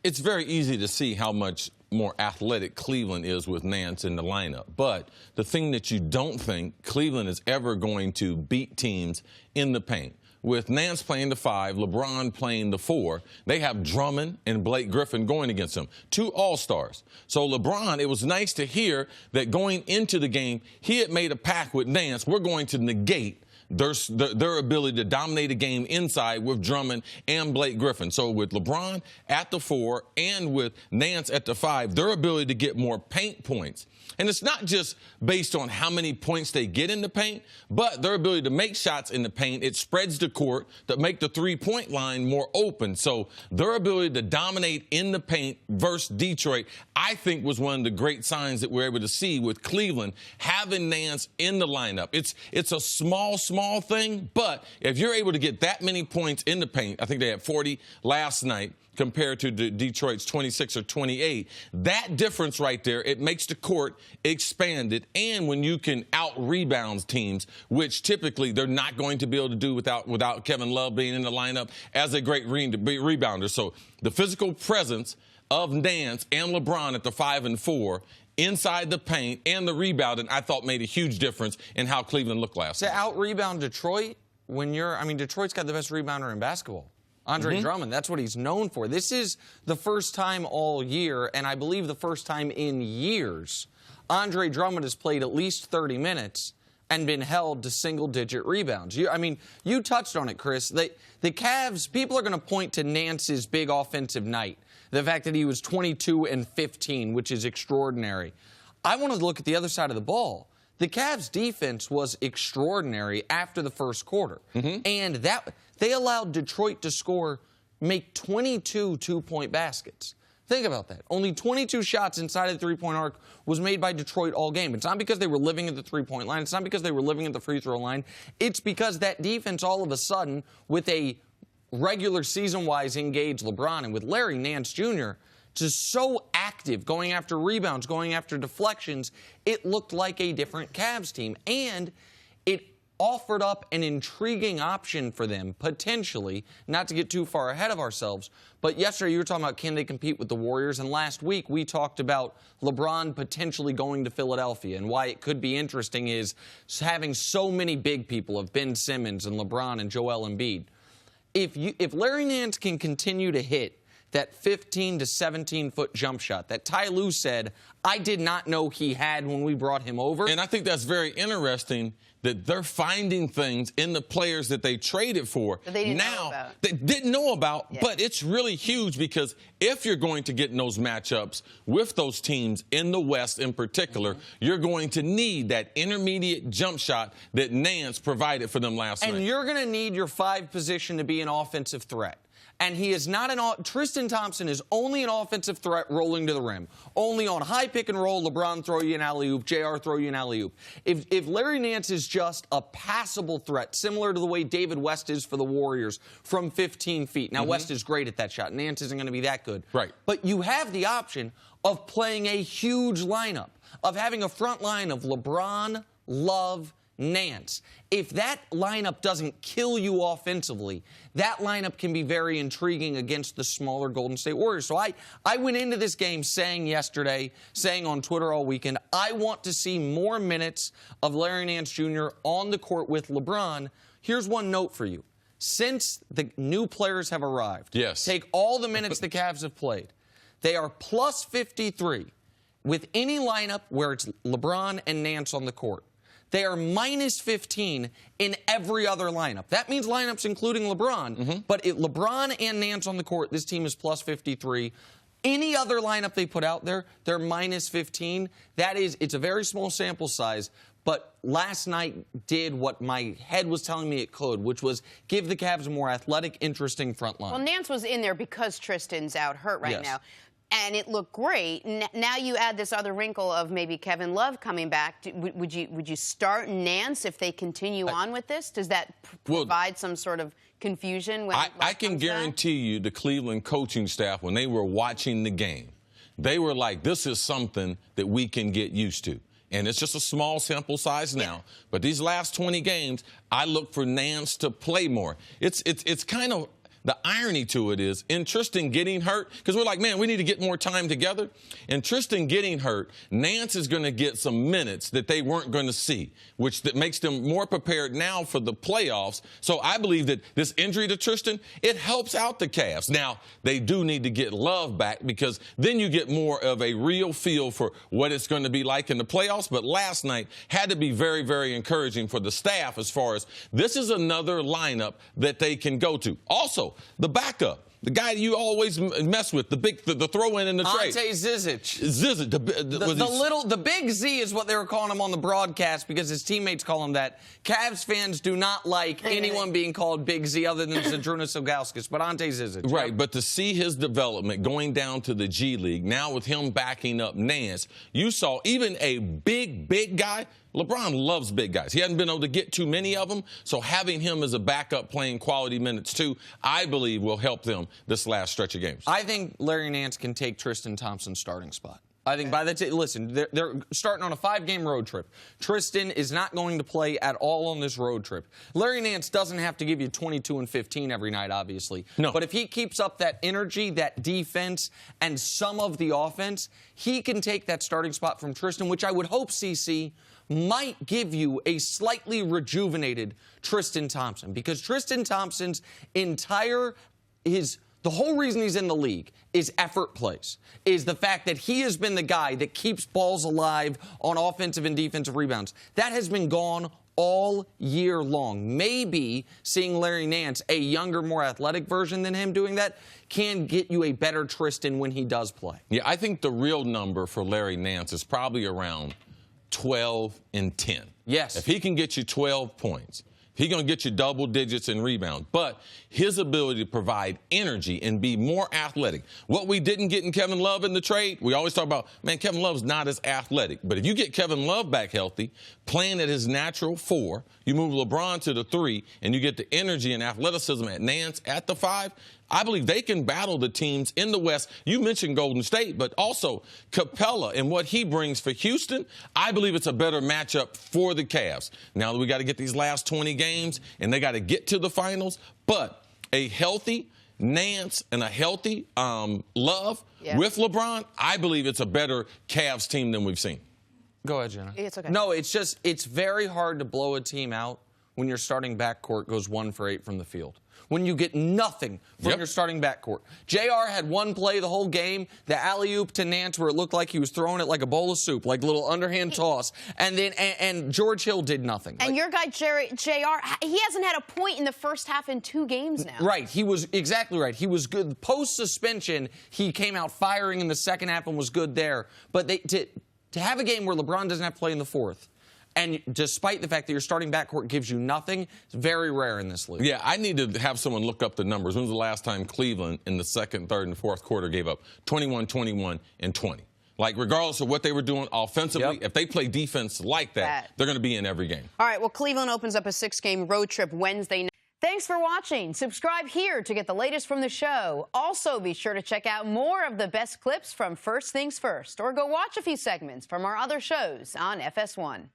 It's very easy to see how much more athletic Cleveland is with Nance in the lineup. But the thing that you don't think Cleveland is ever going to beat teams in the paint. With Nance playing the 5, LeBron playing the 4, they have Drummond and Blake Griffin going against them, 2 all-stars. So LeBron, it was nice to hear that going into the game, he had made a pact with Nance. We're going to negate their ability to dominate a game inside with Drummond and Blake Griffin. So with LeBron at the 4 and with Nance at the 5, their ability to get more paint points. And it's not just based on how many points they get in the paint, but their ability to make shots in the paint. It spreads the court to make the three-point line more open. So their ability to dominate in the paint versus Detroit, I think, was one of the great signs that we're able to see with Cleveland having Nance in the lineup. It's a small thing, but if you're able to get that many points in the paint, I think they had 40 last night, compared to Detroit's 26 or 28. That difference right there, it makes the court expanded. And when you can out-rebound teams, which typically they're not going to be able to do without Kevin Love being in the lineup as a great rebounder. So the physical presence of Nance and LeBron at the 5 and 4 inside the paint and the rebounding, I thought made a huge difference in how Cleveland looked last night. To out-rebound Detroit, Detroit's got the best rebounder in basketball. Andre Drummond, that's what he's known for. This is the first time all year, and I believe the first time in years, Andre Drummond has played at least 30 minutes and been held to single-digit rebounds. You touched on it, Chris. The Cavs, people are going to point to Nance's big offensive night, the fact that he was 22 and 15, which is extraordinary. I want to look at the other side of the ball. The Cavs' defense was extraordinary after the first quarter, and they allowed Detroit to make 22 two-point baskets. Think about that. Only 22 shots inside of the three-point arc was made by Detroit all game. It's not because they were living at the three-point line. It's not because they were living at the free-throw line. It's because that defense all of a sudden, with a regular season-wise engaged LeBron and with Larry Nance Jr., just so active, going after rebounds, going after deflections, it looked like a different Cavs team. And it offered up an intriguing option for them, potentially, not to get too far ahead of ourselves. But yesterday you were talking about can they compete with the Warriors, and last week we talked about LeBron potentially going to Philadelphia, and why it could be interesting is having so many big people of Ben Simmons and LeBron and Joel Embiid. If Larry Nance can continue to hit that 15 to 17-foot jump shot that Ty Lue said, I did not know he had when we brought him over. And I think that's very interesting that they're finding things in the players that they traded for that they didn't know about. Yeah. But it's really huge because if you're going to get in those matchups with those teams in the West in particular, you're going to need that intermediate jump shot that Nance provided for them last night. And you're going to need your 5 position to be an offensive threat. And he is not Tristan Thompson is only an offensive threat rolling to the rim. Only on high pick and roll, LeBron throw you an alley-oop, JR throw you an alley-oop. If Larry Nance is just a passable threat, similar to the way David West is for the Warriors from 15 feet. Now, West is great at that shot. Nance isn't going to be that good. Right. But you have the option of playing a huge lineup, of having a front line of LeBron, Love, Nance. If that lineup doesn't kill you offensively, that lineup can be very intriguing against the smaller Golden State Warriors. So I went into this game saying on Twitter all weekend, I want to see more minutes of Larry Nance Jr. on the court with LeBron. Here's one note for you. Since the new players have arrived, take all the minutes the Cavs have played, they are plus 53 with any lineup where it's LeBron and Nance on the court. They are minus 15 in every other lineup. That means lineups including LeBron. But if LeBron and Nance on the court, this team is plus 53. Any other lineup they put out there, they're minus 15. It's a very small sample size. But last night did what my head was telling me it could, which was give the Cavs a more athletic, interesting front line. Well, Nance was in there because Tristan's out hurt right now. And it looked great. Now you add this other wrinkle of maybe Kevin Love coming back. Would you start Nance if they continue on with this? Does that provide some sort of confusion? When I can guarantee you the Cleveland coaching staff, when they were watching the game, they were like, this is something that we can get used to. And it's just a small sample size now. But these last 20 games, I look for Nance to play more. It's kind of the irony to it is, in Tristan getting hurt, because we're like, man, we need to get more time together. And Tristan getting hurt, Nance is going to get some minutes that they weren't going to see, which that makes them more prepared now for the playoffs. So I believe that this injury to Tristan, it helps out the Cavs. Now, they do need to get Love back, because then you get more of a real feel for what it's going to be like in the playoffs. But last night had to be very, very encouraging for the staff as far as this is another lineup that they can go to. Also, the backup, the guy you always mess with, the throw-in in the trade. Ante Zizic. Zizic. The big Z is what they were calling him on the broadcast, because his teammates call him that. Cavs fans do not like anyone being called Big Z other than Zydrunas Ilgauskas, but Ante Zizic. Right, but to see his development going down to the G League, now with him backing up Nance, you saw even a big guy. LeBron loves big guys. He hasn't been able to get too many of them, so having him as a backup playing quality minutes too, I believe will help them this last stretch of games. I think Larry Nance can take Tristan Thompson's starting spot. I think by the time, listen, they're starting on a 5-game road trip. Tristan is not going to play at all on this road trip. Larry Nance doesn't have to give you 22 and 15 every night, obviously. No. But if he keeps up that energy, that defense, and some of the offense, he can take that starting spot from Tristan, which I would hope, CC, might give you a slightly rejuvenated Tristan Thompson, because Tristan Thompson's the whole reason he's in the league is effort plays, is the fact that he has been the guy that keeps balls alive on offensive and defensive rebounds. That has been gone all year long. Maybe seeing Larry Nance, a younger, more athletic version than him doing that, can get you a better Tristan when he does play. Yeah, I think the real number for Larry Nance is probably around 12 and 10. Yes. If he can get you 12 points, he's going to get you double digits in rebound. But his ability to provide energy and be more athletic. What we didn't get in Kevin Love in the trade, we always talk about, man, Kevin Love's not as athletic. But if you get Kevin Love back healthy, playing at his natural 4, you move LeBron to the 3, and you get the energy and athleticism at Nance at the 5, I believe they can battle the teams in the West. You mentioned Golden State, but also Capella and what he brings for Houston. I believe it's a better matchup for the Cavs. Now we got to get these last 20 games, and they got to get to the finals. But a healthy Nance and a healthy Love with LeBron, I believe it's a better Cavs team than we've seen. Go ahead, Jenna. It's okay. No, it's very hard to blow a team out when your starting backcourt goes 1 for 8 from the field. When you get nothing from your starting backcourt. JR had one play the whole game, the alley-oop to Nance, where it looked like he was throwing it like a bowl of soup, like a little underhand toss. And then and George Hill did nothing. And your guy, JR, he hasn't had a point in the first half in 2 games now. Right. He was exactly right. He was good. Post-suspension, he came out firing in the second half and was good there. But to have a game where LeBron doesn't have to play in the 4th, and despite the fact that your starting backcourt gives you nothing, it's very rare in this league. Yeah, I need to have someone look up the numbers. When was the last time Cleveland in the 2nd, 3rd, and 4th quarter gave up 21, 21, and 20? Like, regardless of what they were doing offensively, if they play defense like that, they're going to be in every game. All right, well, Cleveland opens up a 6-game road trip Wednesday night. Thanks for watching. Subscribe here to get the latest from the show. Also, be sure to check out more of the best clips from First Things First, or go watch a few segments from our other shows on FS1.